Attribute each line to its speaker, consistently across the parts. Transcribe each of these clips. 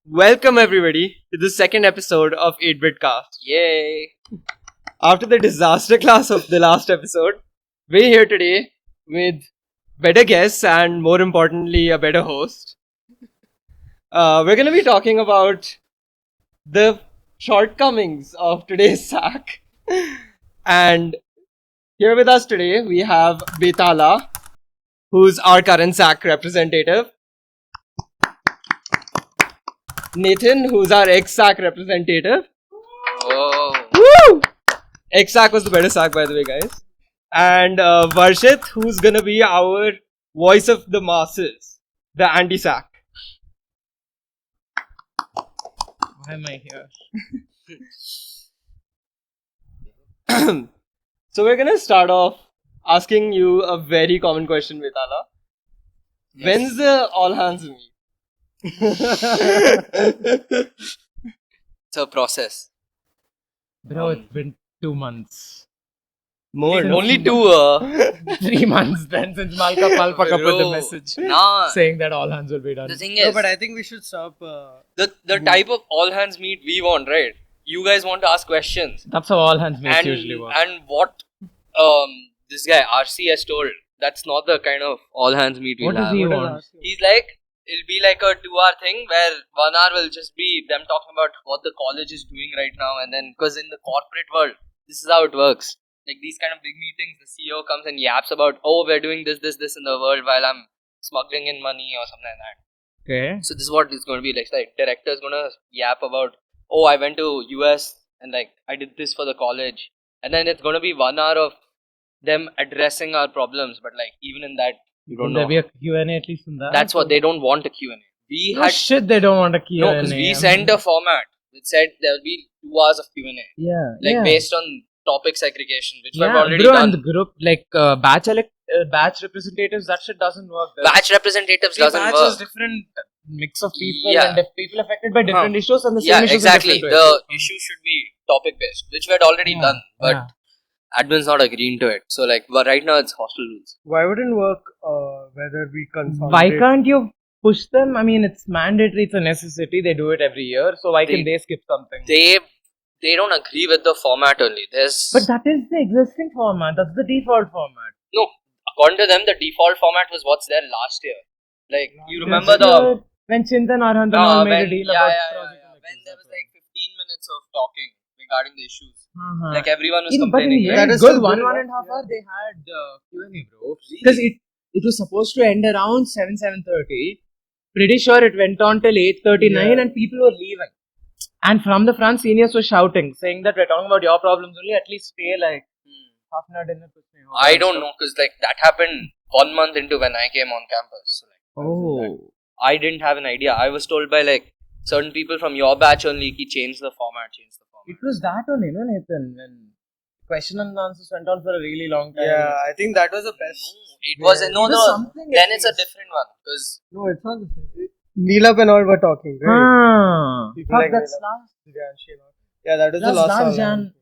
Speaker 1: Welcome everybody to the second episode of 8BitCast.
Speaker 2: Yay!
Speaker 1: After the disaster class of the last episode, we're here today with better guests and more importantly, a better host. We're going to be talking about the shortcomings of today's SAC. And here with us today, we have Betala, who's our current SAC representative. Nathan, who's our ex-SAC representative.
Speaker 2: Oh,
Speaker 1: Woo! Ex-SAC was the better SAC, by the way, guys. And Varshit, who's gonna be our voice of the masses, the anti-SAC.
Speaker 3: Why am I here?
Speaker 1: So we're gonna start off asking you a very common question, Vetala.
Speaker 2: Yes.
Speaker 1: When's the all hands meet?
Speaker 2: it's a process.
Speaker 3: Bro, it's been 2 months.
Speaker 1: More, no?
Speaker 2: Only two.
Speaker 3: 3 months then since Malka Palpaka put the
Speaker 2: Bro,
Speaker 3: message
Speaker 2: Nah,
Speaker 3: saying that all hands will be done.
Speaker 2: the thing
Speaker 4: No,
Speaker 2: is,
Speaker 4: but I think we should stop.
Speaker 2: the type of all hands meet we want, right? You guys want to ask questions,
Speaker 3: That's how all hands meets
Speaker 2: and
Speaker 3: usually work.
Speaker 2: and what this guy RC has told, that's not the kind of all hands meet we'll
Speaker 3: What does
Speaker 2: have.
Speaker 3: he
Speaker 4: What
Speaker 3: want?
Speaker 4: is
Speaker 2: He's like, it'll be like a 2-hour thing where 1 hour will just be them talking about what the college is doing right now, and then because in the corporate world, this is how it works. Like these kind of big meetings, the CEO comes and yaps about, oh, we're doing this in the world while I'm smuggling in money or something like that.
Speaker 3: Okay.
Speaker 2: So this is what it's going to be like. Like director's gonna yap about, oh, I went to US and like I did this for the college, and then it's gonna be 1 hour of them addressing our problems. But like even in that, you don't
Speaker 3: Will there
Speaker 2: know.
Speaker 3: be a Q&A at least in that?
Speaker 2: That's what they don't want a Q&A. We
Speaker 3: No
Speaker 2: had
Speaker 3: shit, they don't want a Q&A.
Speaker 2: no, because we sent a format which said there will be 2 hours of Q&A,
Speaker 3: Yeah.
Speaker 2: like
Speaker 3: yeah.
Speaker 2: based on topic segregation, which we've
Speaker 3: Yeah,
Speaker 2: already
Speaker 3: bro,
Speaker 2: done.
Speaker 3: and the group, like batch representatives, that shit doesn't work.
Speaker 2: Batch representatives doesn't
Speaker 3: batch
Speaker 2: work.
Speaker 3: is different mix of people
Speaker 2: Yeah.
Speaker 3: and people affected by different issues and the same
Speaker 2: Yeah,
Speaker 3: issues
Speaker 2: exactly.
Speaker 3: in different
Speaker 2: The
Speaker 3: ways.
Speaker 2: issue should be topic based, which we had already
Speaker 3: Yeah,
Speaker 2: done, but
Speaker 3: yeah.
Speaker 2: admin's not agreeing to it. So like, but right now it's hostel rules.
Speaker 4: why wouldn't work whether we consolidate?
Speaker 3: Why can't you push them? I mean, it's mandatory, it's a necessity. They do it every year, so why can
Speaker 2: They-
Speaker 3: they skip something?
Speaker 2: They don't agree with the format only. There's
Speaker 3: But that is the existing format. That's the default format.
Speaker 2: no, according to them, the default format was what's there last year. Like you remember
Speaker 3: This
Speaker 2: the
Speaker 3: year, when Chintan Arhantan all made a deal about project
Speaker 2: when there was like 15 minutes of talking regarding the issues.
Speaker 3: Uh-huh.
Speaker 2: Like everyone was
Speaker 3: But in
Speaker 2: complaining.
Speaker 3: the
Speaker 2: right?
Speaker 3: end,
Speaker 4: That is
Speaker 3: good
Speaker 4: still
Speaker 3: one
Speaker 4: good
Speaker 3: and a half
Speaker 4: enough,
Speaker 3: hour they had Q&A, bro. Because it was supposed to end around 7:30. Pretty sure it went on till 8:39
Speaker 4: Yeah.
Speaker 3: and people were leaving. And from the front, seniors were shouting, saying that we're talking about your problems only. At least stay like half an hour dinner.
Speaker 2: I don't know because like that happened 1 month into when I came on campus. So, like,
Speaker 3: Oh.
Speaker 2: I didn't have an idea. I was told by like certain people from your batch only ki change the format.
Speaker 3: It was that only, no, Nathan? When question and answers went on for a really long time.
Speaker 4: Yeah, I think that was the best.
Speaker 2: It was
Speaker 4: Yeah.
Speaker 2: no.
Speaker 3: It was something
Speaker 2: Then
Speaker 3: at
Speaker 2: it's a
Speaker 3: least.
Speaker 2: different one because
Speaker 4: No, it's not the same. Neelab and all were talking, right?
Speaker 3: Ah.
Speaker 4: People
Speaker 3: Fuck,
Speaker 4: like
Speaker 3: that's
Speaker 4: Neelab.
Speaker 3: last.
Speaker 4: Divyanshi and all. Yeah, that was
Speaker 3: That's
Speaker 4: the last
Speaker 3: last
Speaker 4: all
Speaker 3: Jan.
Speaker 4: hands.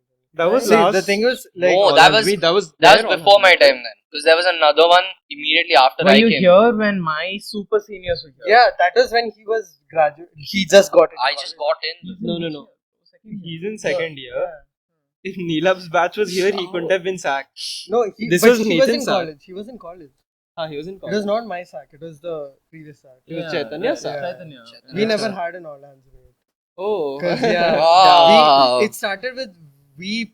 Speaker 1: That was
Speaker 4: See,
Speaker 1: last.
Speaker 4: the thing was like
Speaker 2: No,
Speaker 1: all
Speaker 2: that
Speaker 1: hands
Speaker 2: was-
Speaker 1: meet, that was
Speaker 2: that was
Speaker 1: there all
Speaker 2: before my
Speaker 1: hands.
Speaker 2: time then. Because there was another one immediately after
Speaker 3: Were
Speaker 2: I
Speaker 3: you
Speaker 2: came.
Speaker 3: here when my super seniors were here?
Speaker 4: yeah, that was when he was graduate. He just got it.
Speaker 2: I just got in.
Speaker 1: No. He's in second year. If Neelab's batch was here, he couldn't have been sacked.
Speaker 4: No,
Speaker 1: This
Speaker 4: but
Speaker 1: was
Speaker 4: he was
Speaker 1: Nathan's
Speaker 4: in
Speaker 1: sack.
Speaker 4: college. He was in college.
Speaker 1: He was in
Speaker 4: It
Speaker 1: college.
Speaker 4: was not my sack. It was the previous sack.
Speaker 1: It was Chaitanya's sack.
Speaker 3: Chaitanya.
Speaker 4: We
Speaker 1: Yeah.
Speaker 4: never had an all hands meet.
Speaker 1: Oh.
Speaker 4: 'Cause, yeah,
Speaker 2: Wow.
Speaker 4: it started with we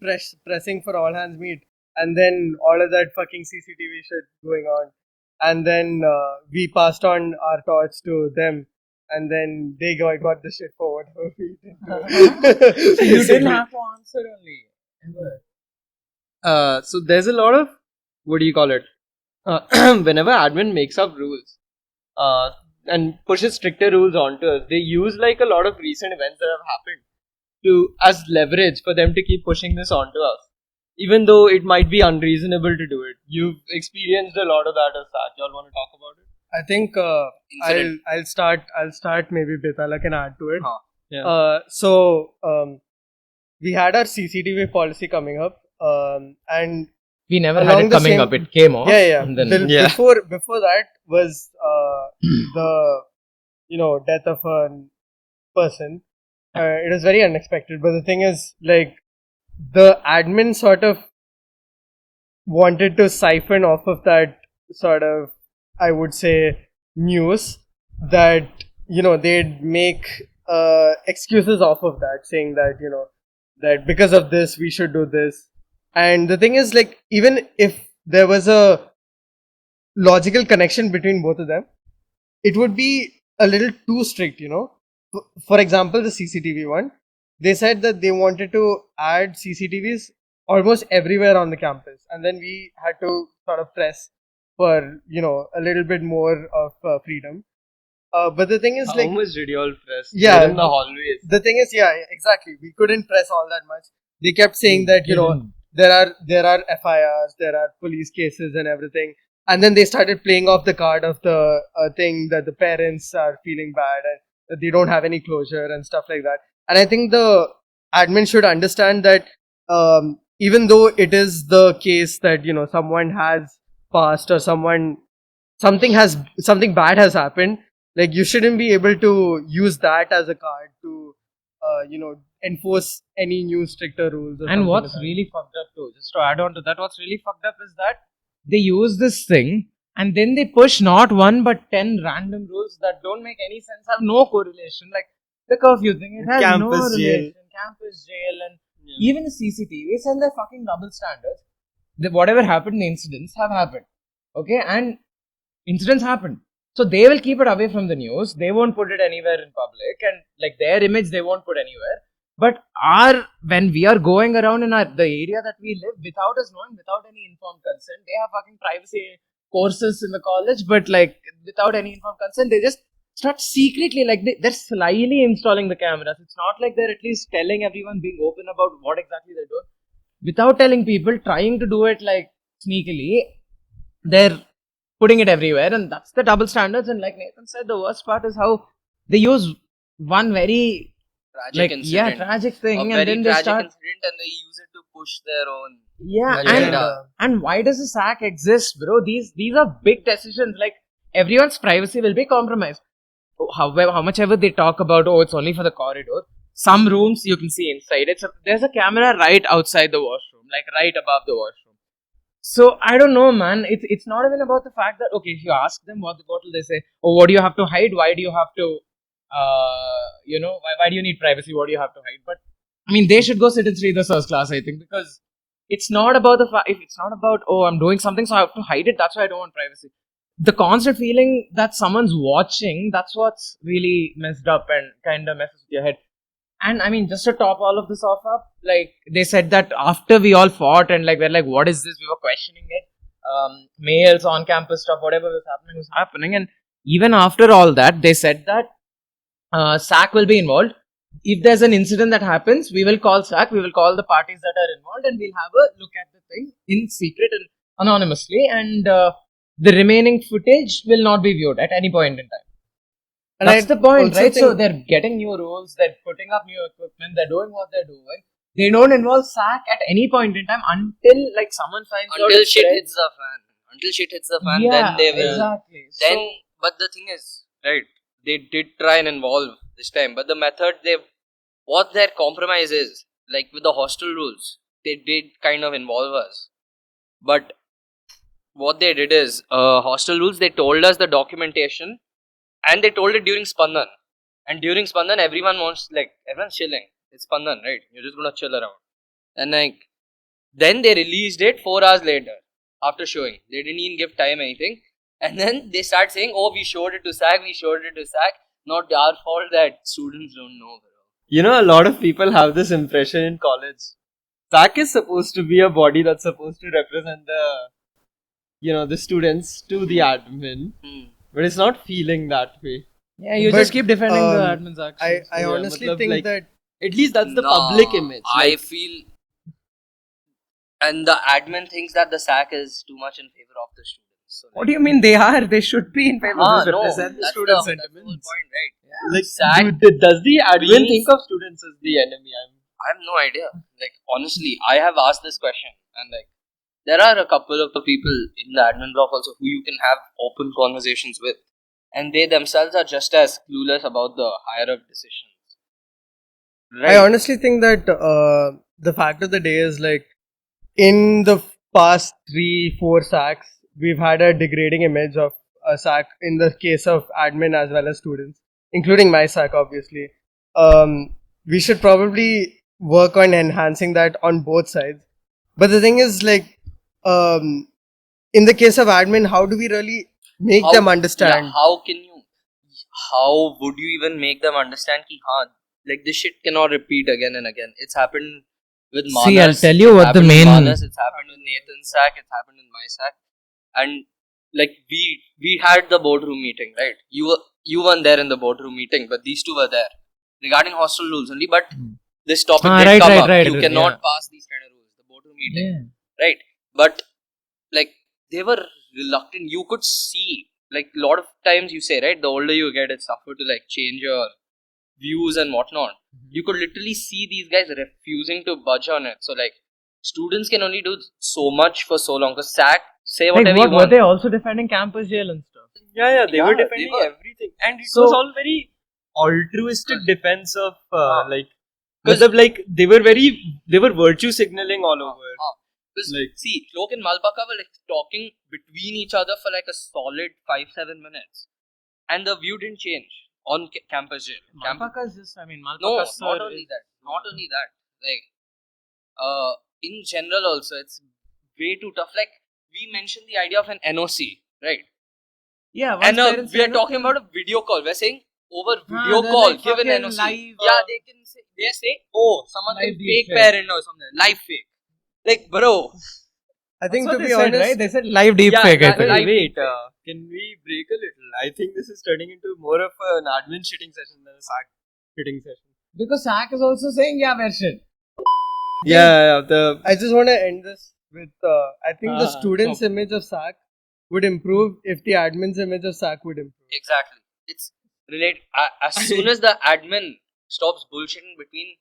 Speaker 4: pressing for all hands meet, and then all of that fucking CCTV shit going on, and then we passed on our torch to them, and then they got the shit for whatever we did.
Speaker 3: So you didn't have to answer only. Ever.
Speaker 1: So there's a lot of, what do you call it? Whenever admin makes up rules and pushes stricter rules onto us, they use like a lot of recent events that have happened to as leverage for them to keep pushing this onto us, even though it might be unreasonable to do it. You've experienced a lot of that as that. Y'all want to talk about it?
Speaker 4: I think
Speaker 2: Incident.
Speaker 4: I'll start. Maybe Betala can add to it.
Speaker 1: Yeah.
Speaker 4: So we had our CCTV policy coming up, and
Speaker 3: We never
Speaker 4: Along
Speaker 3: had it
Speaker 4: the
Speaker 3: coming
Speaker 4: same-
Speaker 3: up. It came off.
Speaker 4: yeah.
Speaker 3: And then,
Speaker 4: Till-
Speaker 1: Yeah.
Speaker 4: Before that was the death of a person. It was very unexpected. But the thing is, like, the admin sort of wanted to siphon off of that sort of, I would say, news that, they'd make excuses off of that, saying that, that because of this, we should do this. And the thing is, like, even if there was a logical connection between both of them, it would be a little too strict. For example, the CCTV one, they said that they wanted to add CCTVs almost everywhere on the campus, and then we had to sort of press for a little bit more of freedom. But the thing is,
Speaker 1: How
Speaker 4: like,
Speaker 1: much did you all press?
Speaker 4: Yeah.
Speaker 1: Were in the hallways.
Speaker 4: the thing is, yeah, exactly. We couldn't press all that much. They kept saying that
Speaker 3: Didn't.
Speaker 4: there are FIRs, there are police cases and everything, and then they started playing off the card of the thing that the parents are feeling bad and that they don't have any closure and stuff like that. And I think the admin should understand that even though it is the case that someone has passed or something bad has happened, like, you shouldn't be able to use that as a card to enforce any new stricter rules or
Speaker 3: And
Speaker 4: something
Speaker 3: what's
Speaker 4: like that.
Speaker 3: really fucked up too, just to add on to that, what's really fucked up is that they use this thing and then they push not one but 10 random rules that don't make any sense, have no correlation. Like the curfew thing, it has no
Speaker 1: Campus jail.
Speaker 3: relation. Campus jail and even the CCTVs and their fucking double standards. Whatever happened, the incidents have happened. Okay, and incidents happened. So they will keep it away from the news. They won't put it anywhere in public, and like their image, they won't put anywhere. But when we are going around in the area that we live, without us knowing, without any informed consent, they have fucking privacy courses in the college, but like without any informed consent, they just start secretly, like they're slyly installing the cameras. It's not like they're at least telling everyone, being open about what exactly they're doing. Without telling people, trying to do it like sneakily, they're putting it everywhere, and that's the double standards. And like Nathan said, the worst part is how they use one very
Speaker 2: Tragic incident.
Speaker 3: tragic thing,
Speaker 2: A
Speaker 3: and
Speaker 2: very
Speaker 3: then they
Speaker 2: tragic
Speaker 3: start
Speaker 2: incident, and they use it to push their own
Speaker 3: and and why does the SAC exist, bro? These are big decisions. Like everyone's privacy will be compromised. However, how much ever they talk about, it's only for the corridor. Some rooms you can see inside. There's a camera right outside the washroom, like right above the washroom. So I don't know, man. It's not even about the fact that, okay, if you ask them what will they say? Oh, what do you have to hide? Why do you have to, why do you need privacy? What do you have to hide? But I mean, they should go sit in Sridhar's first class, I think, because it's not about the fact. If it's not about, I'm doing something, so I have to hide it. That's why I don't want privacy. The constant feeling that someone's watching, that's what's really messed up and kind of messes with your head. And I mean, just to top all of this off up, like they said that after we all fought and like we're like, what is this? We were questioning it. Mails on campus stuff, whatever was happening. And even after all that, they said that SAC will be involved. If there's an incident that happens, we will call SAC, we will call the parties that are involved, and we'll have a look at the thing in secret and anonymously. And the remaining footage will not be viewed at any point in time. And that's the point, right? So they're getting new rules, they're putting up new equipment, they're doing what they're doing. They don't involve SAC at any point in time until like someone finds out.
Speaker 2: Until shit hits the fan. Until shit hits the fan, then they will.
Speaker 3: Exactly.
Speaker 2: Then, but the thing is, right? They did try and involve this time, but the method what their compromise is, like with the hostel rules, they did kind of involve us. But what they did is, hostel rules, they told us the documentation. And they told it during Spandan. And during Spandan, everyone's chilling. It's Spandan, right? You're just gonna chill around. And like, then they released it 4 hours later after showing. They didn't even give time anything. And then they start saying, we showed it to SAC, Not our fault that students don't know, bro.
Speaker 1: A lot of people have this impression in college. SAC is supposed to be a body that's supposed to represent the students to the admin. But it's not feeling that way.
Speaker 3: Yeah, you just keep defending the admin's actions.
Speaker 4: I honestly think that
Speaker 1: at least that's the public image.
Speaker 2: I feel, and the admin thinks that the SAC is too much in favor of the students. So
Speaker 3: what do you mean they are? They should be in favor of this, represent the students'
Speaker 2: That's the whole
Speaker 3: sentiments.
Speaker 2: point, right?
Speaker 3: Yeah.
Speaker 1: Like,
Speaker 2: SAC
Speaker 1: does the admin think of students as the enemy?
Speaker 2: I have no idea. Like, honestly, I have asked this question, and like, there are a couple of the people in the admin block also who you can have open conversations with, and they themselves are just as clueless about the higher up decisions. Right.
Speaker 4: I honestly think that the fact of the day is like in the past 3-4 SACs, we've had a degrading image of a SAC in the case of admin as well as students, including my SAC, obviously. We should probably work on enhancing that on both sides. But the thing is, like, in the case of admin, how do we really make them understand?
Speaker 2: Yeah, how would you even make them understand ki like this shit cannot repeat again and again? It's happened with Manas.
Speaker 3: See, I'll tell you
Speaker 2: it's
Speaker 3: what the
Speaker 2: happened with
Speaker 3: main-
Speaker 2: Manas, it's happened with Nathan's sack, it's happened with my sack. And like we had the boardroom meeting, right? You weren't there in the boardroom meeting, but these two were there. Regarding hostel rules only, but this topic did
Speaker 3: right,
Speaker 2: come
Speaker 3: right,
Speaker 2: up.
Speaker 3: right,
Speaker 2: You
Speaker 3: right,
Speaker 2: cannot
Speaker 3: yeah.
Speaker 2: pass these kind of rules. The boardroom meeting. Right, but like they were reluctant. You could see, like, a lot of times you say, right, the older you get, it's tougher to like change your views and whatnot. You could literally see these guys refusing to budge on it. So like students can only do so much for so long. Because SAC, say
Speaker 3: Like,
Speaker 2: whatever
Speaker 3: what
Speaker 2: you
Speaker 3: were
Speaker 2: want.
Speaker 3: they also defending campus jail and stuff?
Speaker 1: Yeah, they
Speaker 2: Yeah,
Speaker 1: were
Speaker 2: they
Speaker 1: defending
Speaker 2: were.
Speaker 1: everything, and it
Speaker 3: So-
Speaker 1: was all very altruistic defense of like,
Speaker 2: 'Cause-
Speaker 1: matlab, like they were virtue signaling all over.
Speaker 2: Because
Speaker 1: Like-
Speaker 2: see, Cloak and Malpaka were like talking between each other for like a solid 5-7 minutes, and the view didn't change on campus jail.
Speaker 3: Malpaka is just, I mean,
Speaker 2: No,
Speaker 3: Malpaka
Speaker 2: not only that. Not only that. Like, in general also, it's way too tough. Like, we mentioned the idea of an NOC, right?
Speaker 3: Yeah, once
Speaker 2: And
Speaker 3: parents
Speaker 2: we are
Speaker 3: say
Speaker 2: talking
Speaker 3: anything-
Speaker 2: about a video call. We're saying over video
Speaker 3: they're
Speaker 2: call,
Speaker 3: like
Speaker 2: give an
Speaker 3: fucking
Speaker 2: NOC.
Speaker 3: live,
Speaker 2: Yeah, they say, oh, someone's
Speaker 3: live
Speaker 2: a
Speaker 3: deep
Speaker 2: fake
Speaker 3: fake.
Speaker 2: parent or something. Live fake. Like, bro.
Speaker 4: I think
Speaker 3: That's
Speaker 4: to
Speaker 3: what
Speaker 4: be
Speaker 3: they said,
Speaker 4: honest,
Speaker 3: right? They said live deep
Speaker 1: Yeah,
Speaker 3: fake. I
Speaker 1: that-
Speaker 3: think.
Speaker 2: live
Speaker 1: wait,
Speaker 2: deepfake.
Speaker 1: can we break a little? I think this is turning into more of an admin shitting session than a SAC shitting session.
Speaker 3: Because SAC is also saying, yeah, we're shit.
Speaker 1: Yeah,
Speaker 4: I just want to end this with I think the
Speaker 1: Ah,
Speaker 4: students' image of SAC would improve if the admin's image of SAC would improve.
Speaker 2: Exactly. It's related. As soon as the admin stops bullshitting between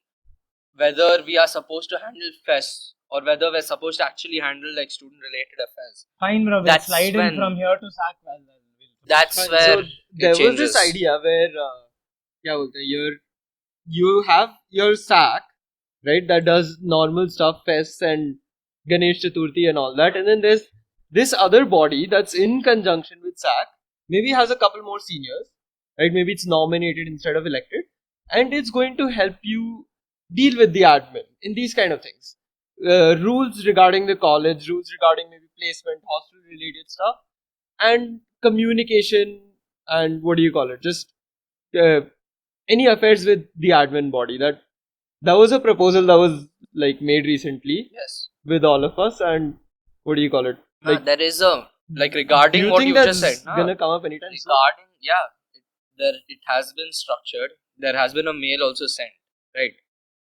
Speaker 2: whether we are supposed to handle FES or whether we're supposed to actually handle like student related affairs,
Speaker 3: Fine, bro. We'll
Speaker 2: That's
Speaker 3: slide
Speaker 2: when-
Speaker 3: in from here to SAC.
Speaker 2: that's
Speaker 1: Fine.
Speaker 2: where
Speaker 1: So there
Speaker 2: it
Speaker 1: was this
Speaker 2: changes.
Speaker 1: idea where you have your SAC, right, that does normal stuff, fests and Ganesh Chaturthi and all that, and then there's this other body that's in conjunction with SAC, maybe has a couple more seniors, right? Maybe it's nominated instead of elected, and it's going to help you deal with the admin in these kind of things. Rules regarding the college, rules regarding maybe placement, hostel related stuff, and communication, and what do you call it? Just any affairs with the admin body. That was a proposal that was like made recently
Speaker 2: Yes.
Speaker 1: with all of us, and what do you call it? Like,
Speaker 2: There is a like
Speaker 1: do
Speaker 2: regarding
Speaker 1: you
Speaker 2: what
Speaker 1: think
Speaker 2: you
Speaker 1: that's
Speaker 2: just said.
Speaker 1: gonna come up anytime soon?
Speaker 2: Regarding it has been structured. There has been a mail also sent, right?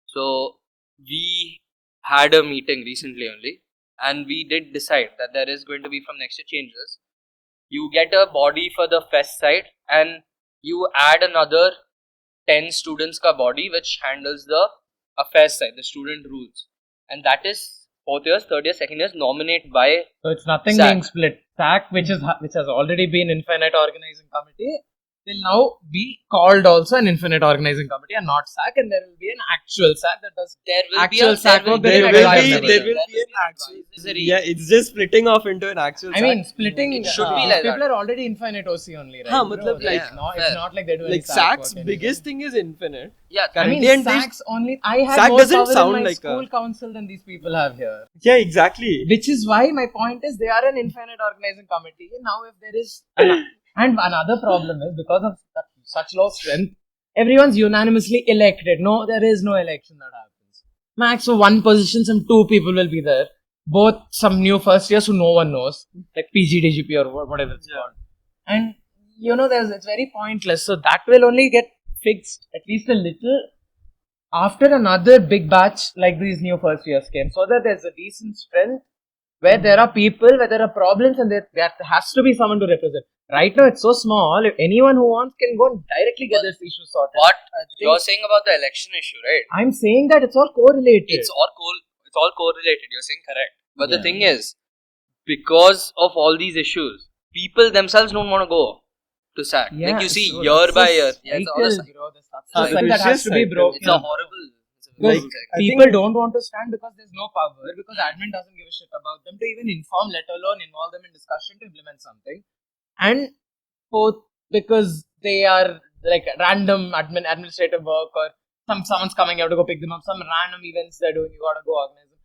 Speaker 2: So we had a meeting recently only, and we did decide that there is going to be from next year changes. You get a body for the fest side, and you add another 10 students ka body which handles the affairs side, the student rules, and that is 4th years, 3rd years, 2nd years nominate by
Speaker 3: So it's nothing
Speaker 2: SAC.
Speaker 3: being split. SAC, which has already been Infinite Organizing Committee, will now be called also an Infinite Organizing Committee and not SAC, and there will be an actual SAC that does
Speaker 2: there will
Speaker 3: actual
Speaker 2: be a
Speaker 3: SAC work,
Speaker 1: There
Speaker 3: an
Speaker 1: will
Speaker 3: advisory.
Speaker 1: be an
Speaker 2: an
Speaker 1: actual.
Speaker 2: advisory.
Speaker 1: Yeah, it's just splitting off into an actual.
Speaker 3: I mean, splitting
Speaker 2: It should be like
Speaker 3: people
Speaker 2: that.
Speaker 3: are already Infinite OC only, right?
Speaker 1: हाँ,
Speaker 3: bro?
Speaker 1: मतलब like-
Speaker 3: it's not,
Speaker 2: fair.
Speaker 3: it's not like they do any
Speaker 1: like
Speaker 3: SAC
Speaker 1: SAC's
Speaker 3: work
Speaker 1: biggest thing is infinite.
Speaker 2: Yeah,
Speaker 3: I mean,
Speaker 1: currently, and this-
Speaker 3: SAC's only. I had
Speaker 1: SAC
Speaker 3: more
Speaker 1: doesn't
Speaker 3: power
Speaker 1: sound
Speaker 3: in my
Speaker 1: like a-
Speaker 3: school council than these people have here.
Speaker 1: Yeah, exactly.
Speaker 3: Which is why my point is they are an Infinite Organizing Committee. Now, if there is. And another problem is because of such low strength, everyone's unanimously elected. No, there is no election that happens. Max for one position, some 2 people will be there. Both some new first years who no one knows, like PGDGP or whatever it's called. And it's very pointless. So that will only get fixed at least a little after another big batch like these new first years came, so that there's a decent strength where there are people, where there are problems, and there has to be someone to represent. Right now, it's so small. If anyone who wants can go and directly get this issue sorted.
Speaker 2: what you're saying about the election issue, right?
Speaker 3: I'm saying that it's all correlated.
Speaker 2: It's all correlated. You're saying correct. But the
Speaker 3: Yeah.
Speaker 2: thing is, because of all these issues, people themselves don't want to go to SAC.
Speaker 3: Yeah,
Speaker 2: like you see,
Speaker 3: so
Speaker 2: year
Speaker 3: that's
Speaker 2: by
Speaker 3: a
Speaker 2: year. Yeah, it's all a
Speaker 3: cycle,
Speaker 2: cycle.
Speaker 3: bro. That's
Speaker 2: It's
Speaker 3: a cycle that has to be
Speaker 1: cycle.
Speaker 3: broken.
Speaker 2: It's a horrible
Speaker 3: Because
Speaker 1: Like,
Speaker 4: I
Speaker 3: people
Speaker 4: think-
Speaker 3: don't want to stand because there's no power, because admin doesn't give a shit about them to even inform, let alone involve them in discussion to implement something. And both because they are like random administrative work, or someone's coming out to go pick them up, some random events they're doing, you gotta go organize them.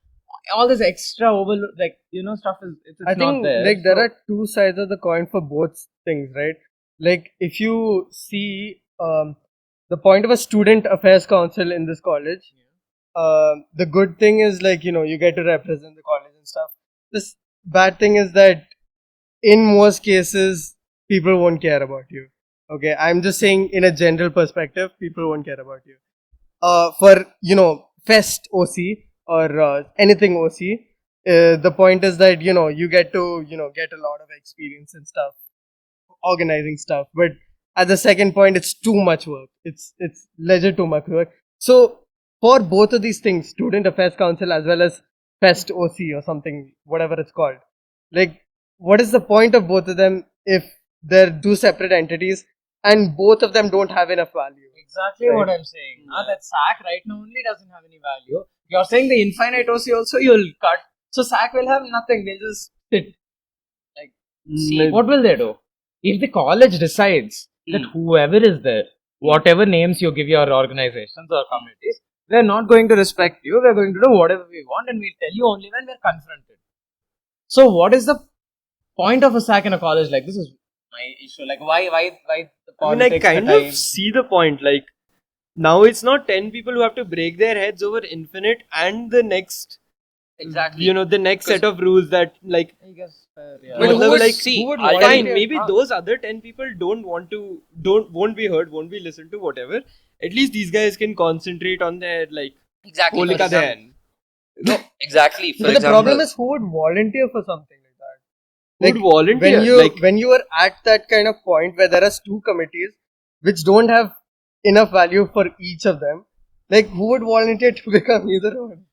Speaker 3: All this extra overload, like, stuff is it's
Speaker 4: I think
Speaker 3: not there.
Speaker 4: like there
Speaker 3: So-
Speaker 4: are two sides of the coin for both things, right? Like if you see the point of a student affairs council in this college, the good thing is like you get to represent the college and stuff. This bad thing is that in most cases people won't care about you. Okay, I'm just saying in a general perspective, people won't care about you. For fest OC or anything OC, the point is that you get to get a lot of experience and stuff, organizing stuff. But at the second point, it's too much work. It's legit too much work. So for both of these things, student affairs council as well as fest OC or something, whatever it's called, like what is the point of both of them if they're two separate entities and both of them don't have enough value?
Speaker 3: Exactly
Speaker 4: Right.
Speaker 3: what I'm saying. That SAC right now only doesn't have any value. You're saying the infinite OC also you'll cut. So SAC will have nothing. They'll just sit.
Speaker 1: mm,
Speaker 3: What will they do? If the college decides that whoever is there, whatever names you give your organizations or committees, they're not going to respect you. We're going to do whatever we want, and we'll tell you only when we're confronted. So what is the point of a SAC in a college like this? Is my issue. Like why the
Speaker 1: I mean, I
Speaker 3: politics,
Speaker 1: kind
Speaker 3: the time?
Speaker 1: of see the point. Like, now it's not 10 people who have to break their heads over infinite and the next,
Speaker 2: Exactly.
Speaker 1: the next set of rules that, like,
Speaker 3: I guess yeah.
Speaker 2: But who
Speaker 1: Matlab,
Speaker 2: would
Speaker 1: like,
Speaker 2: see?
Speaker 4: who would
Speaker 2: I'll
Speaker 4: want
Speaker 2: tell
Speaker 1: fine,
Speaker 2: you.
Speaker 1: maybe those other 10 people won't be heard, won't be listened to, whatever. At least these guys can concentrate on their, like,
Speaker 2: Exactly.
Speaker 1: Holika
Speaker 2: For example-
Speaker 1: Dahan.
Speaker 2: No, exactly. For
Speaker 4: But the
Speaker 2: example,
Speaker 4: problem is who would volunteer for something like that?
Speaker 1: Who'd volunteer?
Speaker 4: When you
Speaker 1: Like,
Speaker 4: when you are at that kind of point where there are two committees which don't have enough value for each of them, like who would volunteer to become either one?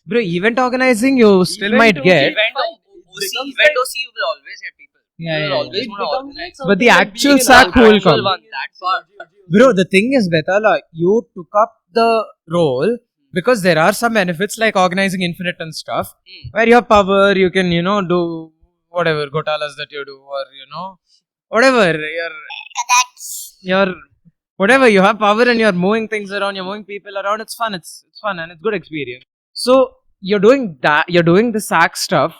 Speaker 3: Bro, event organizing you still
Speaker 1: Event
Speaker 3: might
Speaker 1: OC,
Speaker 3: get,
Speaker 2: event OC, you will always get people.
Speaker 3: Yeah,
Speaker 2: you will
Speaker 3: yeah,
Speaker 2: always
Speaker 1: it
Speaker 2: want to
Speaker 1: becomes
Speaker 2: organize.
Speaker 1: like
Speaker 3: but the
Speaker 1: something like
Speaker 3: actual
Speaker 1: being an
Speaker 3: SAC who will
Speaker 2: actual
Speaker 3: come.
Speaker 2: one, that part.
Speaker 3: Bro, the thing is, Betala, you took up the role because there are some benefits like organizing Infinite and stuff, where you have power, you can, do whatever gotalas that you do, or, whatever, you're whatever, you have power and you're moving things around, you're moving people around, it's fun and it's good experience. So, you're doing the SAC stuff,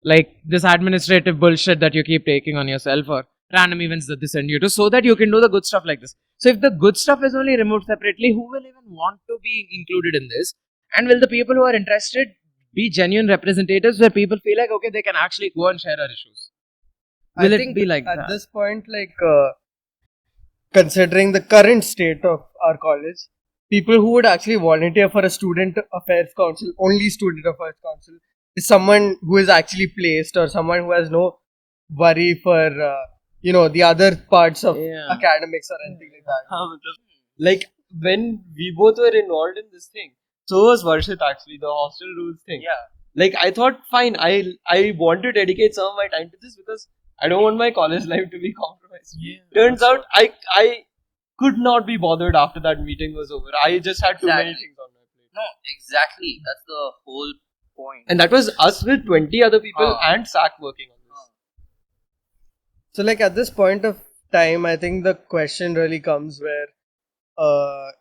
Speaker 3: like this administrative bullshit that you keep taking on yourself, or random events that they send you to, so that you can do the good stuff like this. So if the good stuff is only removed separately, who will even want to be included in this? And will the people who are interested be genuine representatives where people feel like, okay, they can actually go and share our issues? Will
Speaker 4: I
Speaker 3: it
Speaker 4: think
Speaker 3: be like
Speaker 4: at
Speaker 3: that?
Speaker 4: this point, like considering the current state of our college, people who would actually volunteer for a student affairs council, only student affairs council, is someone who is actually placed or someone who has no worry for the other parts of
Speaker 3: Yeah.
Speaker 4: academics or anything like that.
Speaker 1: like, when we both were involved in this thing, so was Varshit actually, the hostel rules thing.
Speaker 2: Yeah.
Speaker 1: Like, I thought, fine, I want to dedicate some of my time to this because I don't want my college life to be compromised. Turns out I could not be bothered after that meeting was over. I just had too many
Speaker 2: Exactly.
Speaker 1: things on my plate.
Speaker 2: No, exactly. That's the whole point.
Speaker 1: And that was us with 20 other people
Speaker 2: Ah.
Speaker 1: and SAC working on this.
Speaker 4: So, like at this point of time, I think the question really comes where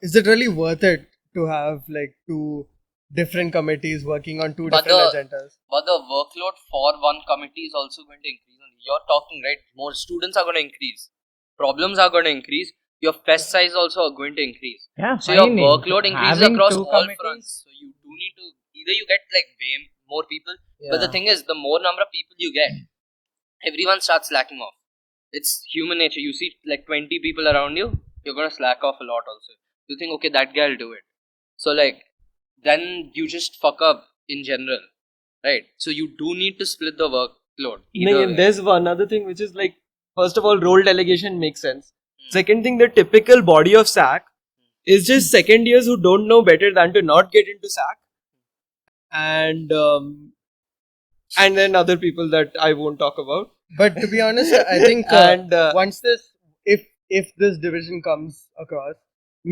Speaker 4: is it really worth it to have like two different committees working on two
Speaker 2: But
Speaker 4: different agendas?
Speaker 2: But the workload for one committee is also going to increase. You're talking, right? More students are going to increase. Problems are going to increase. Your fest size also are going to increase.
Speaker 3: Yeah,
Speaker 2: So your
Speaker 3: fine.
Speaker 2: workload increases
Speaker 3: Having
Speaker 2: across
Speaker 3: two
Speaker 2: all
Speaker 3: committees-
Speaker 2: fronts. So you do need to either you get like way more people. But the thing is, the more number of people you get, everyone starts slacking off. It's human nature. You see like 20 people around you, you're gonna slack off a lot also. You think, okay, that guy will do it. So like, then you just fuck up in general, right? So you do need to split the workload. Either
Speaker 1: And
Speaker 2: way.
Speaker 1: there's one other thing which is like, first of all, role delegation makes sense. Second thing, the typical body of SAC is just second years who don't know better than to not get into SAC, and then other people that I won't talk about.
Speaker 4: But to be honest, I think
Speaker 1: And
Speaker 4: once this, if this division comes across,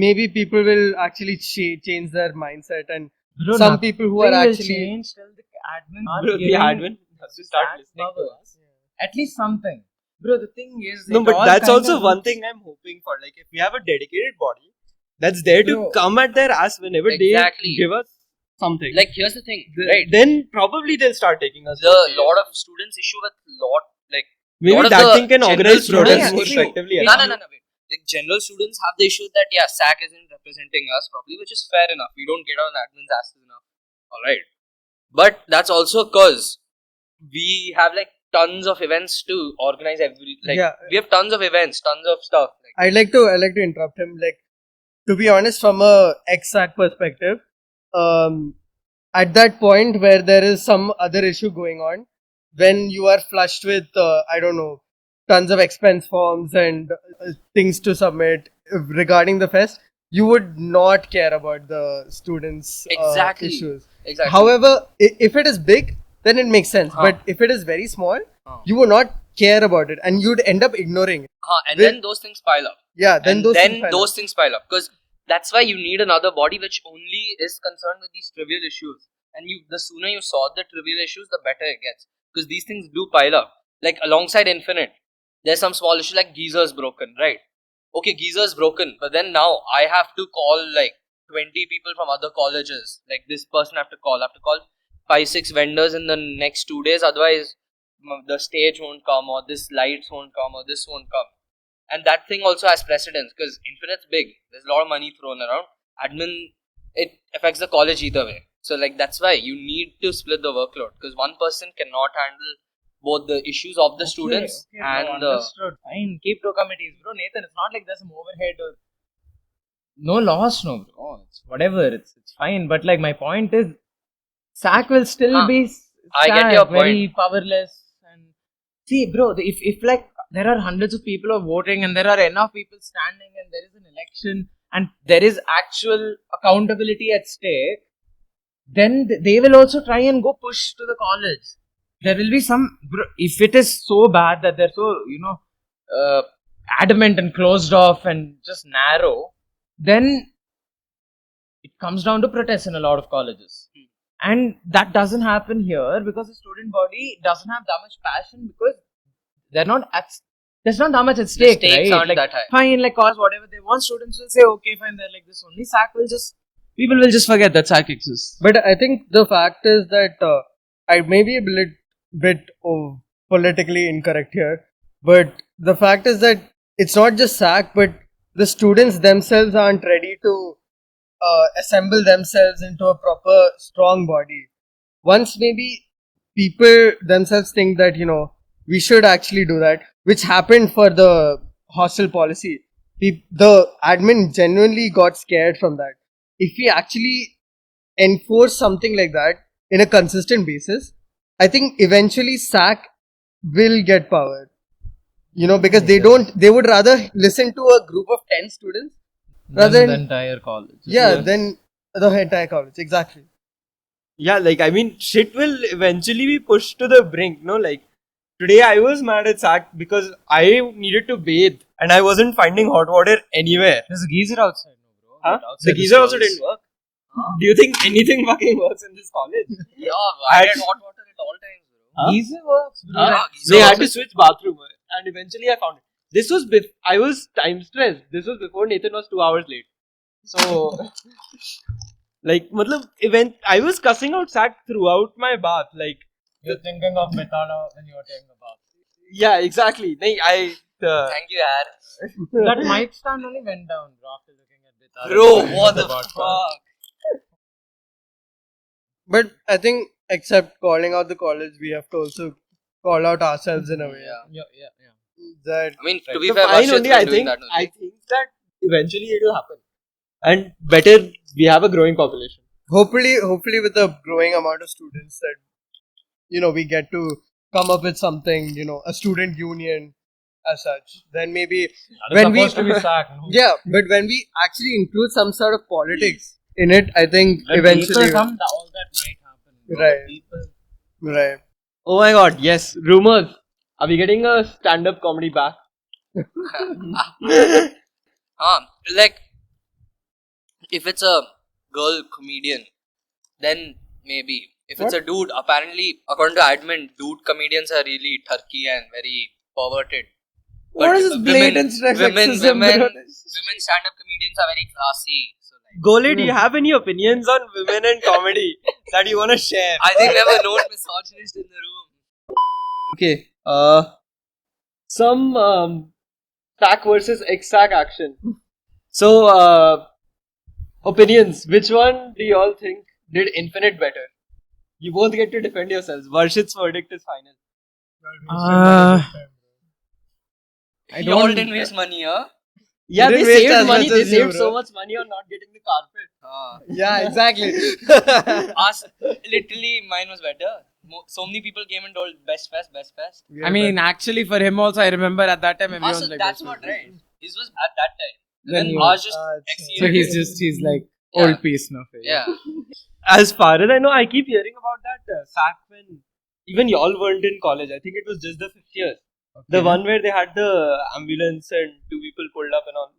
Speaker 4: maybe people will actually change their mindset, and
Speaker 3: Bro,
Speaker 4: some people who are
Speaker 3: nothing will
Speaker 4: actually
Speaker 3: change till the admin are
Speaker 1: Bro, the
Speaker 3: giving
Speaker 1: admin has to start
Speaker 3: SAC
Speaker 1: listening to
Speaker 3: powers.
Speaker 1: us.
Speaker 3: At least something. Bro, the thing is,
Speaker 1: No,
Speaker 3: it
Speaker 1: but
Speaker 3: all
Speaker 1: that's
Speaker 3: kinda
Speaker 1: also one
Speaker 3: looks-
Speaker 1: thing I'm hoping for. Like, if we have a dedicated body that's there to
Speaker 3: Bro.
Speaker 1: come at their ass whenever
Speaker 2: Exactly.
Speaker 1: they give us something,
Speaker 2: Like, here's the thing, right?
Speaker 1: then probably they'll start taking us.
Speaker 2: The
Speaker 1: more seriously.
Speaker 2: lot of students issue with like
Speaker 1: Maybe
Speaker 2: lot of
Speaker 1: that
Speaker 2: the
Speaker 1: thing can
Speaker 2: general
Speaker 1: organize
Speaker 2: students
Speaker 1: protests more
Speaker 2: issue.
Speaker 1: effectively.
Speaker 2: No, wait. Like, general students have the issue that SAC isn't representing us properly, which is fair enough. We don't get on admin's asses enough. Alright. But that's also because we have like tons of events to organize we have tons of events, tons of stuff. Like,
Speaker 4: I'd like to interrupt him. Like, to be honest, from a exact perspective, at that point where there is some other issue going on, when you are flushed with I don't know, tons of expense forms and things to submit regarding the fest, you would not care about the students'
Speaker 2: Exactly.
Speaker 4: issues.
Speaker 2: exactly.
Speaker 4: However, if it is big, then it makes sense. But if it is very small, you would not care about it, and you'd end up ignoring it.
Speaker 2: And
Speaker 4: with-
Speaker 2: then those things pile up.
Speaker 4: Yeah, then
Speaker 2: And
Speaker 4: those
Speaker 2: then
Speaker 4: things pile
Speaker 2: those
Speaker 4: up.
Speaker 2: things pile up. Because that's why you need another body which only is concerned with these trivial issues. And the sooner you solve the trivial issues, the better it gets. Because these things do pile up. Like, alongside Infinite, there's some small issue like geezer's broken, right? Okay, geezer's broken, but then now I have to call like 20 people from other colleges. Like, this person I have to call 5-6 vendors in the next 2 days, otherwise the stage won't come, or this lights won't come, or this won't come. And that thing also has precedence, because Infinite's big, there's a lot of money thrown around. Admin, it affects the college either way. So like, that's why you need to split the workload, because one person cannot handle both the issues of the students and the
Speaker 3: understood. Fine, keep two committees, bro. Nathan, it's not like there's some overhead or no loss, no, bro. It's whatever. It's fine. But like, my point is, SAC will still be.
Speaker 2: I get
Speaker 3: SAC,
Speaker 2: your
Speaker 3: very powerless. And see, bro, if like there are hundreds of people who are voting and there are enough people standing and there is an election and there is actual accountability at stake, then they will also try and go push to the college. There will be some, if it is so bad that they're so, adamant and closed off and just narrow, then it comes down to protests in a lot of colleges. And that doesn't happen here because the student body doesn't have that much passion, because they're not there's not that much at stake,
Speaker 2: stakes
Speaker 3: right?
Speaker 2: aren't
Speaker 3: Like,
Speaker 2: that high.
Speaker 3: fine, like, cause whatever they want, students will say, okay, fine, they're like this only. SAC will just, people will just forget that SAC exists.
Speaker 4: But I think the fact is that I may be a bit politically incorrect here, but the fact is that it's not just SAC, but the students themselves aren't ready to assemble themselves into a proper strong body. Once maybe people themselves think that, we should actually do that, which happened for the hostel policy. The admin genuinely got scared from that. If we actually enforce something like that in a consistent basis, I think eventually SAC will get power. Because they would rather listen to a group of 10 students rather
Speaker 3: Than the
Speaker 4: than,
Speaker 3: entire college.
Speaker 4: than the entire college. Exactly.
Speaker 1: Yeah, like, I mean, shit will eventually be pushed to the brink, no? Like, today I was mad at SAC because I needed to bathe and I wasn't finding hot water anywhere.
Speaker 3: There's a geyser outside, no, bro.
Speaker 1: Huh?
Speaker 3: Outside
Speaker 1: The geyser also
Speaker 3: stalls.
Speaker 1: didn't work. Do you think anything fucking works in this college?
Speaker 2: Yeah, I had hot water at all times, bro.
Speaker 1: Huh?
Speaker 3: Geyser works, bro.
Speaker 2: Yeah,
Speaker 1: They had to switch bathroom and eventually I found it. This was I was time stressed. This was before Nathan was 2 hours late. So, like, I was cussing out SAC throughout my bath. Like,
Speaker 3: You're thinking of Metala when you're taking a bath.
Speaker 1: yeah, exactly.
Speaker 2: Thank you, yaar.
Speaker 3: That mic stand only went down, bro, after looking at Metala.
Speaker 2: Bro, what the fuck?
Speaker 4: But I think, except calling out the college, we have to also call out ourselves in a way.
Speaker 2: Yeah.
Speaker 3: Yeah.
Speaker 4: That
Speaker 2: I mean, to be
Speaker 1: So
Speaker 2: fair,
Speaker 1: fine
Speaker 2: Varshit's
Speaker 1: only,
Speaker 2: been
Speaker 1: I
Speaker 2: doing
Speaker 1: think.
Speaker 2: that only.
Speaker 1: I think that eventually it will happen. And better, we have a growing population.
Speaker 4: hopefully with the growing amount of students that, we get to come up with something, a student union as such. Then maybe when we,
Speaker 3: supposed to be SAC, no?
Speaker 4: yeah, but when we actually include some sort of politics in it, I think
Speaker 3: When
Speaker 4: eventually,
Speaker 3: people come, all that might happen. bro.
Speaker 4: Right.
Speaker 3: People,
Speaker 4: right.
Speaker 1: Oh my god, yes. Rumors. Are we getting a stand-up comedy back?
Speaker 2: Like, if it's a girl comedian, then maybe. If it's a dude, apparently, according to admin, dude comedians are really turkey and very perverted.
Speaker 4: What is this blatant sexism?
Speaker 2: Women stand-up comedians are very classy. So like,
Speaker 1: Gole, do you have any opinions on women and comedy that you want to share?
Speaker 2: I think we have a known misogynist in the room.
Speaker 1: Okay. Some SAC versus ex-SAC action. So, opinions. Which one do you all think did Infinite better? You both get to defend yourselves. Varshit's verdict is final.
Speaker 2: You all didn't waste money, huh?
Speaker 1: Yeah,
Speaker 4: Didn't
Speaker 1: they
Speaker 4: waste
Speaker 1: saved
Speaker 4: as
Speaker 1: money.
Speaker 4: much
Speaker 1: They
Speaker 4: as you,
Speaker 1: saved
Speaker 4: bro.
Speaker 1: so much money on not getting the carpet.
Speaker 4: Yeah, exactly.
Speaker 2: Literally, mine was better. So many people came and told best fest.
Speaker 3: I mean, actually, for him also, I remember at that time everyone
Speaker 2: So
Speaker 3: was like,
Speaker 2: that's
Speaker 3: "This
Speaker 2: what
Speaker 3: is
Speaker 2: right. His was at that time. And
Speaker 3: Then
Speaker 2: then
Speaker 3: you-
Speaker 2: ours just
Speaker 3: So
Speaker 2: exceeded.
Speaker 3: he's like
Speaker 2: Yeah.
Speaker 3: old piece now.
Speaker 2: Yeah.
Speaker 1: As far as I know, I keep hearing about that SAC when even y'all weren't in college. I think it was just the 5th year. The one where they had the ambulance and 2 people pulled up and all.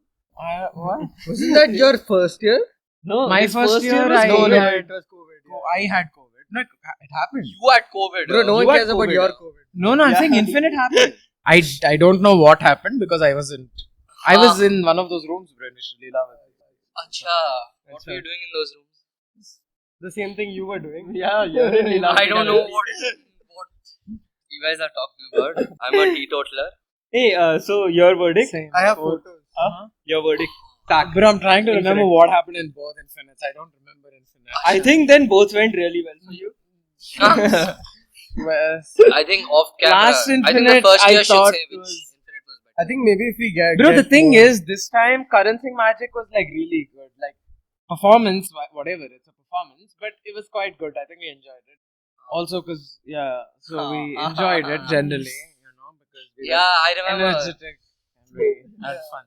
Speaker 3: What?
Speaker 4: Wasn't that your first year?
Speaker 1: No,
Speaker 3: My
Speaker 1: his
Speaker 3: first year,
Speaker 1: was
Speaker 3: I-
Speaker 4: No,
Speaker 1: COVID.
Speaker 4: it was COVID. Yeah.
Speaker 3: I had COVID. No, it happened.
Speaker 2: You had COVID.
Speaker 4: Bro, no
Speaker 1: You
Speaker 4: one
Speaker 1: had
Speaker 4: cares about
Speaker 1: COVID,
Speaker 4: your
Speaker 1: huh?
Speaker 4: COVID.
Speaker 3: No, I'm
Speaker 1: Yeah.
Speaker 3: saying Infinite happened. I don't know what happened because I wasn't. I was in one of those rooms bro, initially.
Speaker 2: Acha. What were you doing in those rooms?
Speaker 4: The same thing you were doing.
Speaker 1: Yeah, you're in Leela.
Speaker 2: I don't know what you guys are talking about. I'm a teetotaler.
Speaker 1: Hey, so your verdict?
Speaker 4: I have photos.
Speaker 1: Your verdict. SAC.
Speaker 3: Bro, I'm trying to remember
Speaker 1: Infinite.
Speaker 3: what happened in both Infinites. I don't remember Infinite.
Speaker 1: I think then both went really well for you.
Speaker 2: I think off camera.
Speaker 3: Last
Speaker 2: I think the
Speaker 3: Infinite,
Speaker 2: first
Speaker 3: I
Speaker 2: year should
Speaker 3: thought
Speaker 2: say which
Speaker 3: was-
Speaker 2: Infinite was better.
Speaker 4: I think maybe if we get.
Speaker 3: Bro, the
Speaker 4: get
Speaker 3: thing
Speaker 4: more-
Speaker 3: is, this time Karan Singh Magic was like really good. Like performance, whatever, it's a performance, but it was quite good. I think we enjoyed it. Also, because so we enjoyed it generally, because we
Speaker 2: Yeah, I
Speaker 3: were
Speaker 2: remember.
Speaker 3: energetic and we had fun.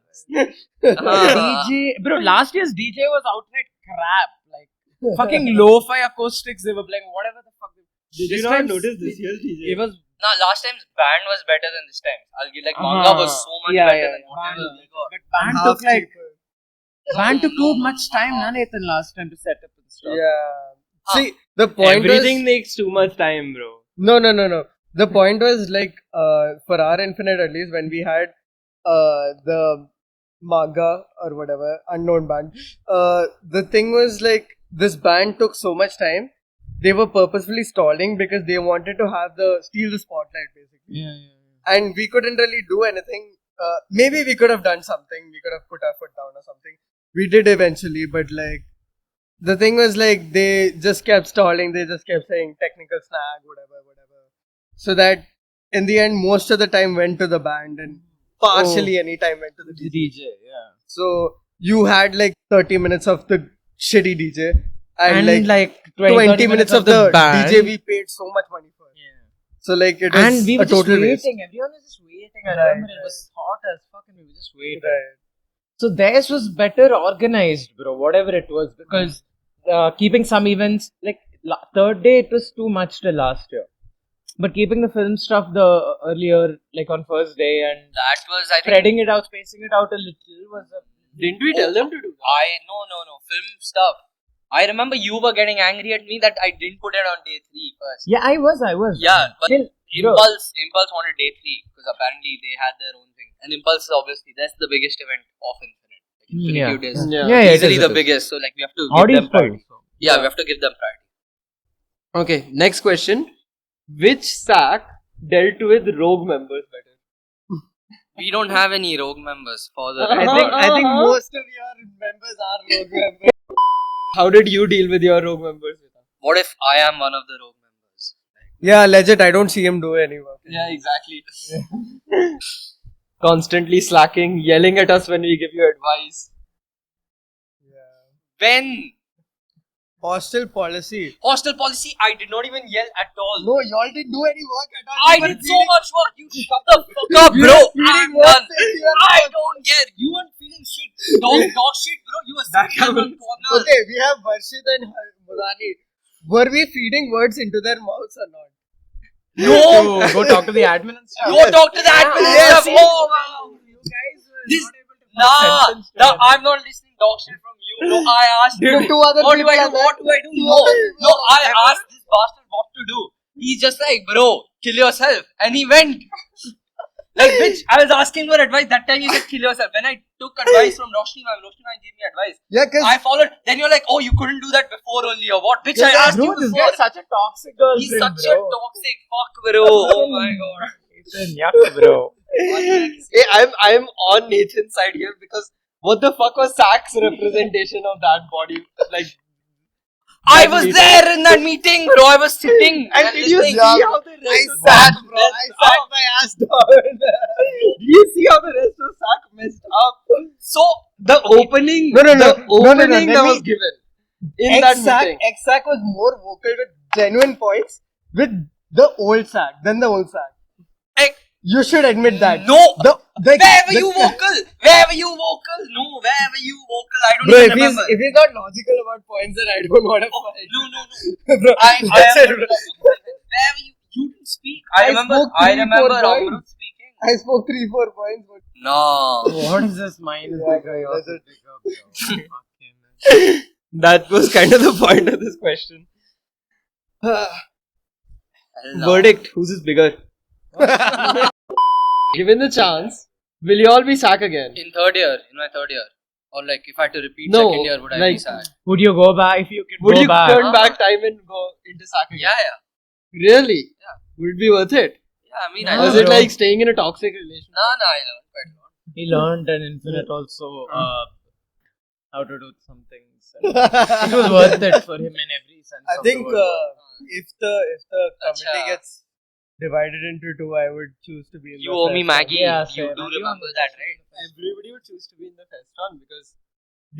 Speaker 2: Uh,
Speaker 3: DJ, bro, last year's DJ was outright crap. Like fucking lo-fi acoustics they were playing, whatever the fuck.
Speaker 1: Did
Speaker 3: This
Speaker 1: you not
Speaker 3: time-
Speaker 1: notice this year's DJ?
Speaker 3: It was
Speaker 2: No, last time's band was better than this time. I'll give manga was so much better than whatever we got.
Speaker 3: But band
Speaker 4: half
Speaker 3: took like
Speaker 4: cheaper.
Speaker 3: band took too much time, na Nathan, last time to set up and stuff.
Speaker 4: Yeah. See, the point
Speaker 1: Everything
Speaker 4: was.
Speaker 1: takes too much time, bro.
Speaker 4: No. The point was like, for our Infinite at least, when we had the Maga or whatever, unknown band, the thing was like, this band took so much time. They were purposefully stalling because they wanted to have steal the spotlight basically.
Speaker 3: Yeah.
Speaker 4: And we couldn't really do anything. Maybe we could have done something. We could have put our foot down or something. We did eventually, but like, the thing was like, they just kept stalling. They just kept saying technical snag, whatever. So that in the end, most of the time went to the band and partially any time went to the DJ.
Speaker 3: DJ, yeah.
Speaker 4: So you had like 30 minutes of the shitty DJ and,
Speaker 3: And
Speaker 4: like
Speaker 3: 20
Speaker 4: minutes of the
Speaker 3: band.
Speaker 4: DJ we paid so much money for.
Speaker 3: Yeah.
Speaker 4: So like it was
Speaker 3: And we were
Speaker 4: a
Speaker 3: just
Speaker 4: total
Speaker 3: waiting.
Speaker 4: waste.
Speaker 3: Everyone was just waiting. I
Speaker 4: Right,
Speaker 3: remember it was hot as fuck and we were just waiting.
Speaker 4: Right.
Speaker 3: So theirs was better organized, bro. Whatever it was, because keeping some events like third day, it was too much till last year. But keeping the film stuff the earlier, like on first day, and
Speaker 2: That was, I think.
Speaker 3: spreading it out, spacing it out a little was a
Speaker 1: Didn't we tell them to do that?
Speaker 2: No. Film stuff. I remember you were getting angry at me that I didn't put it on day 3 first.
Speaker 3: Yeah, I was.
Speaker 2: Yeah, but
Speaker 3: Still, bro,
Speaker 2: Impulse wanted day 3 because apparently they had their own thing. And Impulse is obviously, that's the biggest event of Infinite. Like, Infinitude is
Speaker 3: yeah,
Speaker 2: easily
Speaker 3: it
Speaker 2: the
Speaker 3: is.
Speaker 2: biggest, so like we have to give
Speaker 3: Audience
Speaker 2: them priority.
Speaker 3: full.
Speaker 2: Yeah, we have to give them priority.
Speaker 1: Okay, next question. Which SAC dealt with rogue members better?
Speaker 2: We don't have any rogue members for the.
Speaker 4: I think most of your members are rogue members.
Speaker 1: How did you deal with your rogue members?
Speaker 2: What if I am one of the rogue members?
Speaker 4: Yeah, legit. I don't see him do any work.
Speaker 1: Yeah, exactly. Constantly slacking, yelling at us when we give you advice.
Speaker 2: When
Speaker 4: Hostel policy.
Speaker 2: hostel policy, I did not even yell at all.
Speaker 4: No, y'all didn't do any work at all.
Speaker 2: I
Speaker 4: You were
Speaker 2: did so
Speaker 4: feeding-
Speaker 2: much work. You shut the fuck up,
Speaker 4: You
Speaker 2: bro.
Speaker 4: were feeding
Speaker 2: I'm
Speaker 4: words
Speaker 2: done.
Speaker 4: into your
Speaker 2: I
Speaker 4: mouth.
Speaker 2: don't care. You weren't feeling shit. Dog shit, bro. You were sitting in one corner.
Speaker 4: Okay, we have Varshit and Murani. Were we feeding words into their mouths or not?
Speaker 2: No.
Speaker 3: Go talk to the admin and stuff.
Speaker 2: Go talk to the admin.
Speaker 4: Yes.
Speaker 2: Oh, wow.
Speaker 3: You guys were
Speaker 2: This-
Speaker 3: not able to make sense and
Speaker 2: Nah,
Speaker 3: stuff.
Speaker 2: I'm not listening dog shit from I asked
Speaker 4: The
Speaker 2: him,
Speaker 4: two other
Speaker 2: what do
Speaker 4: people
Speaker 2: I
Speaker 4: are
Speaker 2: do?
Speaker 4: there.
Speaker 2: What do I do? No, I asked this bastard what to do. He's just like, bro, kill yourself. And he went. Like, bitch, I was asking for advice. That time you said kill yourself. When I took advice from Roshni ma'am gave me advice.
Speaker 4: Yeah, because
Speaker 2: I followed. Then you're like, oh, you couldn't do that before only or what? Bitch, I asked
Speaker 3: Bro,
Speaker 2: you
Speaker 3: this
Speaker 2: before.
Speaker 3: guy's such a toxic girlfriend,
Speaker 2: He's such
Speaker 3: bro.
Speaker 2: a toxic fuck, bro. Oh my god.
Speaker 3: Nathan, yuck, bro.
Speaker 1: Hey, I'm on Nathan's side here because what the fuck was SAC's representation of that body? Like,
Speaker 2: I
Speaker 1: that
Speaker 2: was
Speaker 1: meeting?
Speaker 2: there in that meeting, bro. I was sitting.
Speaker 1: And did you see
Speaker 2: listening.
Speaker 1: how the
Speaker 4: I
Speaker 1: rest of
Speaker 4: sat,
Speaker 1: SAC
Speaker 4: bro.
Speaker 1: messed
Speaker 4: I sat
Speaker 1: up?
Speaker 4: my ass down.
Speaker 1: Did you see how the rest of SAC messed up?
Speaker 2: So,
Speaker 1: The opening,
Speaker 4: No.
Speaker 1: the opening
Speaker 4: Let
Speaker 1: that
Speaker 4: me-
Speaker 1: was given in that meeting.
Speaker 4: X-SAC was more vocal with genuine points with the old SAC than the old SAC.
Speaker 2: like,
Speaker 4: You should admit that.
Speaker 2: no. Wherever
Speaker 4: the-
Speaker 2: you vocal. Wherever you vocal. No, wherever you vocal. I don't
Speaker 4: Bro,
Speaker 2: even remember.
Speaker 4: if he's not logical about points, then I don't want to fight.
Speaker 2: No.
Speaker 4: Bro,
Speaker 2: I
Speaker 4: that's
Speaker 2: am
Speaker 4: it, bro.
Speaker 2: wherever you didn't speak. I
Speaker 4: I
Speaker 2: remember
Speaker 4: spoke 3-4
Speaker 2: Amrut
Speaker 4: points.
Speaker 2: speaking.
Speaker 4: I spoke 3-4 points. But
Speaker 2: No.
Speaker 3: What is this? Mine is
Speaker 4: Yeah,
Speaker 3: bigger,
Speaker 4: that's
Speaker 3: yours
Speaker 4: it.
Speaker 3: is bigger, bro. Fuck him.
Speaker 1: That was kind of the point of this question.
Speaker 2: Hell no.
Speaker 1: Verdict: whose is bigger? Given the chance, will you all be SAC again?
Speaker 2: In my third year. Or like if I had to repeat
Speaker 1: No,
Speaker 2: second year, would I be
Speaker 1: like-
Speaker 2: sad?
Speaker 3: Would you go back if you could
Speaker 1: Would
Speaker 3: go
Speaker 1: you
Speaker 3: back?
Speaker 1: turn back time and go into SAC again?
Speaker 2: Yeah.
Speaker 1: Really?
Speaker 2: Yeah.
Speaker 1: Would it be worth it?
Speaker 2: Yeah, I mean,
Speaker 3: No,
Speaker 2: I
Speaker 1: Was
Speaker 2: learned.
Speaker 1: it
Speaker 3: bro.
Speaker 1: like staying in a toxic relationship?
Speaker 2: No, I learned quite a lot.
Speaker 3: He learned an infinite also how to do some things. And
Speaker 4: it
Speaker 3: it was worth it for him in every sense.
Speaker 4: I
Speaker 3: of
Speaker 4: think
Speaker 3: the word.
Speaker 4: if the committee
Speaker 2: Acha.
Speaker 4: gets divided into two, I would choose to be in
Speaker 2: You
Speaker 4: the
Speaker 2: owe me
Speaker 4: first
Speaker 2: Maggie.
Speaker 3: Yeah,
Speaker 2: you
Speaker 3: same.
Speaker 2: do
Speaker 3: Maggie
Speaker 2: remember
Speaker 3: on
Speaker 2: that,
Speaker 3: the-
Speaker 2: right?
Speaker 1: Everybody would choose to be in the first one because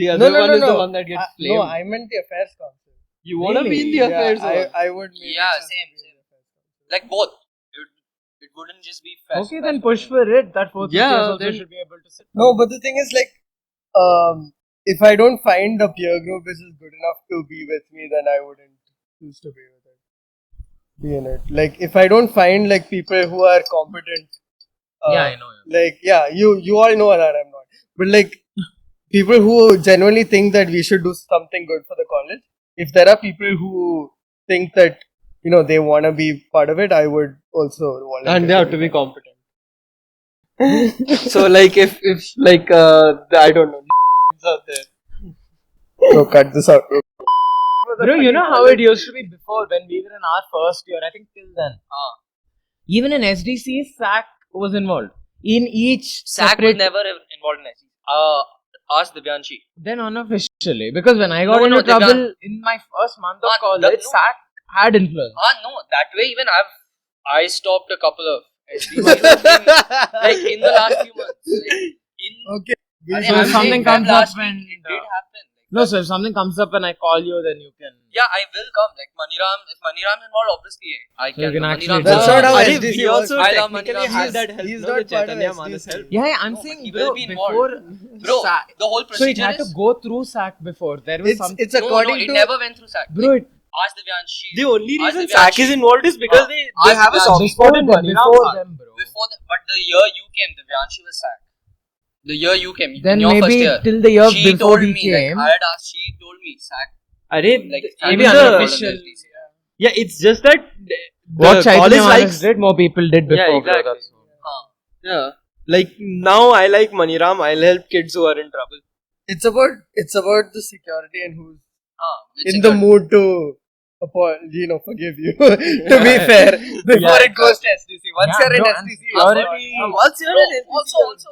Speaker 1: the
Speaker 4: one.
Speaker 1: other one is the one that gets
Speaker 4: No,
Speaker 1: flamed.
Speaker 4: I meant the affairs council.
Speaker 1: You want to be in the
Speaker 4: Yeah,
Speaker 1: affairs one.
Speaker 4: I would maybe
Speaker 2: Yeah,
Speaker 4: choose to
Speaker 2: same.
Speaker 4: be in the affairs council.
Speaker 2: Like both. It wouldn't just be fast.
Speaker 3: Okay, then push for it. That fourth
Speaker 1: Yeah,
Speaker 3: years also
Speaker 1: then-
Speaker 3: should be able to sit.
Speaker 4: No, but the thing is like, if I don't find the peer group which is good enough to be with me, then I wouldn't choose to be with it. Be in it. Like if I don't find like people who are competent.
Speaker 3: Yeah, I know.
Speaker 4: Like you all know that I'm not. But like people who genuinely think that we should do something good for the college. If there are people who think that they want to be part of it, I would also volunteer.
Speaker 1: And they have to be competent. So like if like I don't know out there.
Speaker 4: No, cut this out.
Speaker 3: Bro, you know how it used to be before when we were in our first year, I think till then. Even in SDC, SAC was involved. In each
Speaker 2: SAC was
Speaker 3: separate...
Speaker 2: never involved in it. Ask Divyanshi.
Speaker 3: Then unofficially. Because when I got
Speaker 2: No,
Speaker 3: into
Speaker 2: no,
Speaker 3: trouble in my first month of college,
Speaker 2: no.
Speaker 3: SAC had influence.
Speaker 2: No, that way even I stopped a couple of SDCs like in the last few months. Like,
Speaker 4: Okay.
Speaker 3: So if something comes up when...
Speaker 2: it did happen.
Speaker 3: No, so if something comes up and I call you, then you can...
Speaker 2: Yeah, I will come. Like if Maniram's involved, obviously I
Speaker 3: So
Speaker 2: can.
Speaker 3: you can
Speaker 2: Maniram's
Speaker 3: actually
Speaker 4: That's
Speaker 3: do
Speaker 4: not how
Speaker 1: Arey,
Speaker 4: SDC
Speaker 1: we
Speaker 4: works.
Speaker 1: also
Speaker 2: I love
Speaker 1: technically
Speaker 2: Manila.
Speaker 1: have that help.
Speaker 4: He's
Speaker 1: no?
Speaker 4: not
Speaker 1: The
Speaker 4: part of
Speaker 1: Chaitanya
Speaker 4: SDC.
Speaker 1: Manas help.
Speaker 3: Yeah, I'm
Speaker 2: No,
Speaker 3: saying,
Speaker 2: but he
Speaker 3: bro,
Speaker 2: will be involved.
Speaker 3: before...
Speaker 2: Bro,
Speaker 3: SAC...
Speaker 2: the whole
Speaker 3: So it
Speaker 2: procedure
Speaker 3: had to
Speaker 2: is...
Speaker 3: go through SAC before. There was something...
Speaker 4: It's according
Speaker 2: it
Speaker 4: to
Speaker 2: never went through SAC.
Speaker 3: Bro, it...
Speaker 2: Ask Divyanshi.
Speaker 1: The only
Speaker 2: Ask
Speaker 1: reason
Speaker 2: Divyanshi.
Speaker 1: SAC is involved is because they
Speaker 2: Ask
Speaker 1: have a
Speaker 2: Divyanshi.
Speaker 1: soft spot in
Speaker 3: Before
Speaker 1: Maniram.
Speaker 3: them, bro.
Speaker 2: But the year you came, Divyanshi was SAC. The year you came,
Speaker 3: Then
Speaker 2: in your first
Speaker 3: maybe
Speaker 2: year.
Speaker 3: till the year
Speaker 2: She
Speaker 3: before
Speaker 2: told
Speaker 3: we
Speaker 2: me,
Speaker 3: came...
Speaker 2: like, I had asked, she told me SAC.
Speaker 1: Arey,
Speaker 2: Like,
Speaker 3: maybe
Speaker 1: even
Speaker 3: unofficial.
Speaker 1: yeah, it's just that
Speaker 3: What
Speaker 1: the
Speaker 3: Chaitanya
Speaker 1: college
Speaker 3: Manas
Speaker 1: likes.
Speaker 3: did, more people did before.
Speaker 1: Yeah,
Speaker 3: bro,
Speaker 1: exactly.
Speaker 3: that's all.
Speaker 1: Yeah, like now I like Maniram. I'll help kids who are in trouble.
Speaker 4: it's about the security and who's
Speaker 2: Which
Speaker 4: in the mood to forgive you. To be fair, before it goes to SDC. Once
Speaker 3: Yeah,
Speaker 4: you're in
Speaker 3: bro, and
Speaker 4: SDC,
Speaker 3: security-
Speaker 1: What's your
Speaker 2: Also,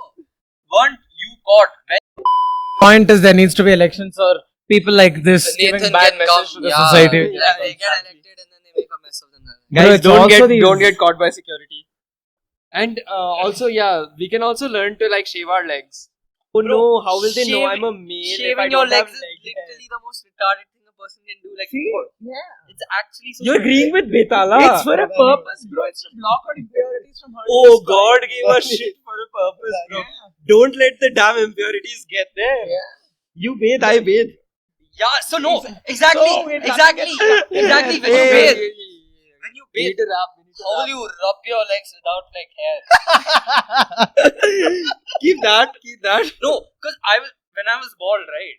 Speaker 2: weren't you caught when
Speaker 3: Point is there needs to be elections or people like this
Speaker 2: Nathan
Speaker 3: giving bad
Speaker 2: can
Speaker 3: message
Speaker 2: come,
Speaker 3: to the
Speaker 2: yeah,
Speaker 3: society.
Speaker 2: Yeah, they get elected and then they make a mess of them.
Speaker 3: Bro,
Speaker 1: Guys,
Speaker 3: it's also these-
Speaker 1: don't get caught by security. And also, yeah, we can also learn to like shave our legs. Oh
Speaker 2: Bro,
Speaker 1: no, how will they know
Speaker 2: shaving-
Speaker 1: I'm a male? if I
Speaker 2: Shaving your
Speaker 1: don't have
Speaker 2: legs is
Speaker 1: leg hair?
Speaker 2: literally the most retarded thing a person can do. Like, it's actually so
Speaker 1: You're agreeing with Betala.
Speaker 3: It's for a purpose, bro. It's to block out impurities from her.
Speaker 1: Oh, God gave us shit for a purpose, bro. Don't let the damn impurities get there. You bathe, I bathe.
Speaker 2: Yeah, so no, exactly. When you bathe, how will you rub your legs without like hair?
Speaker 1: Keep that.
Speaker 2: No, because when I was bald, right?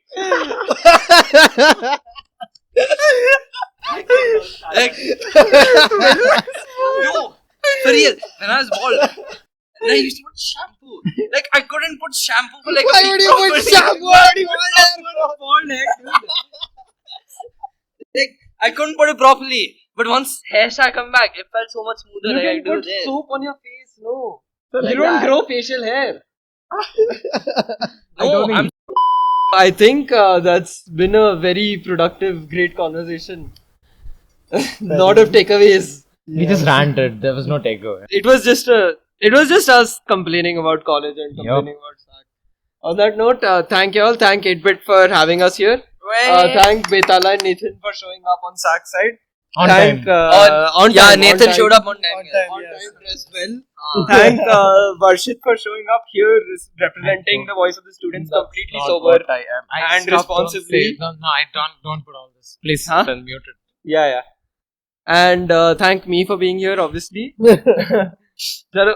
Speaker 2: Like, no, for real. When I was bald, and I used to put shampoo. Like I couldn't put shampoo for like.
Speaker 4: Why would you put shampoo? Why would you put
Speaker 2: bald head, dude? Like I couldn't put it properly. But once hair SAC come back, it felt so much smoother.
Speaker 1: You
Speaker 2: like I
Speaker 1: can
Speaker 2: do
Speaker 1: put
Speaker 2: this.
Speaker 1: soap on your face, no.
Speaker 2: Like
Speaker 1: You don't
Speaker 2: that.
Speaker 1: grow facial hair.
Speaker 2: No, I'm
Speaker 1: I think that's been a very productive, great conversation. Lot of takeaways.
Speaker 3: We just ranted. There was no takeaway.
Speaker 1: It was just us complaining about college and complaining about SAC. On that note, thank you all. Thank 8-Bit for having us here. Thank Betala and Nathan for showing up on SAC side.
Speaker 3: On
Speaker 1: Thank
Speaker 3: time.
Speaker 1: on
Speaker 2: yeah,
Speaker 1: time,
Speaker 2: Nathan
Speaker 1: on time.
Speaker 2: showed up on time.
Speaker 4: On
Speaker 2: yeah.
Speaker 4: time, yes.
Speaker 1: as well. Thank Varshit for showing up here, representing the voice of the students completely sober.
Speaker 3: I am.
Speaker 1: and responsibly.
Speaker 3: No, I don't put all this. Please,
Speaker 1: Huh?
Speaker 3: mute it.
Speaker 1: Yeah. And thank me for being here, obviously. Chalo,